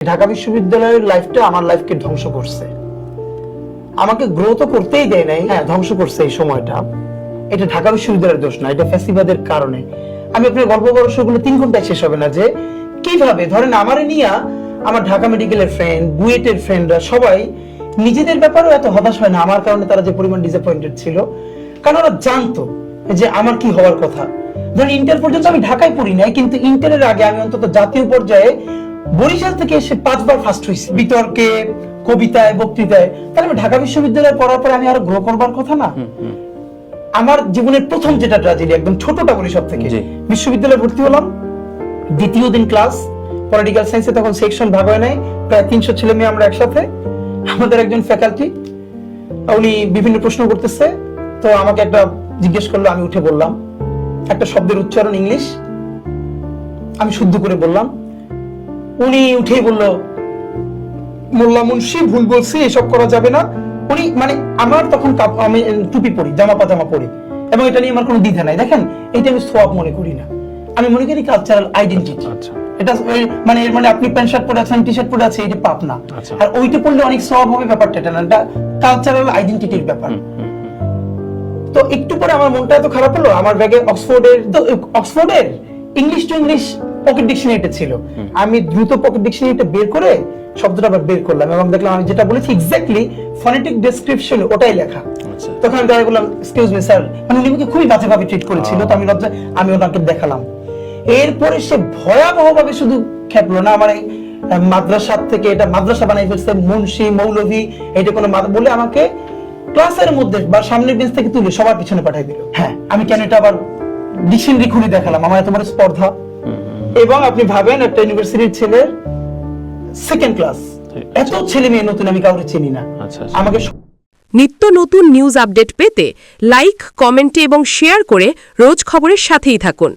ঢাকা বিশ্ববিদ্যালয়ের লাইফটা আমার লাইফকে ধ্বংস করছে, আমাকে গ্রো তো করতেই দেয় নাই, হ্যাঁ ধ্বংস করছে এই সময়টা। এটা ঢাকা বিশ্ববিদ্যালয়ের দোষ না, এটা ফ্যাসিবাদের কারণে। আমি আপনার গল্প বর্ষগুলো 3 ঘন্টায় শেষ হবে না যে কিভাবে ধরেন আমারে নিয়ে আমার ঢাকা মেডিকেলের ফ্রেন্ড, বুয়েটের ফ্রেন্ডরা সবাই নিজেদের ব্যাপারেও এত হতাশ হয় না আমার কারণে, তারা যে পরিমাণ ডিসঅ্যাপয়েন্টেড ছিল, কারণ ওরা জানতো যে আমার কি হওয়ার কথা। ধরেন ইন্টার পর্যন্ত আমি ঢাকায় পড়ি নাই, কিন্তু ইন্টারের আগে আমি অন্তত জাতীয় পর্যায়ে বরিশাল থেকে এসে 5 বার ফার্স্ট হয়েছি, বিতর্কে, কবিতায়, বক্তৃতায়। তাহলে আমি ঢাকা বিশ্ববিদ্যালয়ে পড়ার পর আমি আরো গ্রো করবার কথা না? আমার জীবনের প্রথম যেটা ট্র্যাজেডি, একদম ছোটটা বলি সব থেকে, বিশ্ববিদ্যালয়ে ভর্তি হলাম, দ্বিতীয় দিন ক্লাস, পলিটিক্যাল সায়েন্সে তখন সেকশন ভাগ হয় নাই, প্রায় 300 ছেলে মেয়ে আমরা একসাথে। আমাদের একজন ফ্যাকাল্টি, উনি বিভিন্ন প্রশ্ন করতেছে, তো আমাকে একটা জিজ্ঞেস করলো, আমি উঠে বললাম একটা শব্দের উচ্চারণ ইংলিশ, আমি শুদ্ধ করে বললাম। উনি উঠেই বলল, মোল্লা মুন্সি ভুল বলছি, এসব করা যাবে না। উনি মানে আমার তখন আমি টুপি পরি, জামা পাজামা পরি, এবং এটা নিয়ে আমার কোনো দ্বিধা নাই। দেখেন, এটা আমি সোয়াব মনে করি না, আমি মনে করি কালচারাল আইডেন্টিটি। এটা মানে এর মানে আপনি প্যান্ট শার্ট পরে আছেন, টি শার্ট পরে আছে, এটা পাপ না। আর ওইটা পড়লে অনেক সোয়াব হবে, ব্যাপারটা এটা না, এটা কালচারাল আইডেন্টিটির ব্যাপার। তো একটু পরে আমার মনটা এত খারাপ হলো, আমার ব্যাগে অক্সফোর্ডের ইংলিশ টু ইংলিশ পকেট ডিকশনারিটা ছিল। আমি দ্রুত পকেট ডিকশনারিটা বের করে শব্দটা আবার বের করলাম, এবং দেখলাম আমি যেটা বলেছি এক্স্যাক্টলি ফনেটিক ডেসক্রিপশন ওটাই লেখা। তখন আমি তাকে বললাম, এক্সকিউজ মি স্যার, মানে উনি আমাকে খুবই বাজেভাবে ট্রিট করেছিল, তো আমি লজ্জায় আমি ওনাকে দেখালাম। এরপরে সে ভয়াবহভাবে শুধু খেপলো না, আমার মাদ্রাসা থেকে এটা মাদ্রাসা বানাই ফেলছে, মুন্সি মৌলভী, এটা কোনো বলে আমাকে ক্লাসের মধ্যে বা সামনের বেঞ্চ থেকে তুলে সবার পিছনে পাঠিয়ে দিল। হ্যাঁ, আমি কেন এটা আবার ডিকশনারি খুলে দেখালাম, আমার এত বড় স্পর্ধা। এবং আপনি ভাবেন একটা ইউনিভার্সিটির ছেলের সেকেন্ড ক্লাস, এত ছেলে মেয়ে নতুন, আমি কাউকে চিনি না। আমাকে নিত্য নতুন নিউজ আপডেট পেতে লাইক, কমেন্টে এবং শেয়ার করে রোজ খবরের সাথেই থাকুন।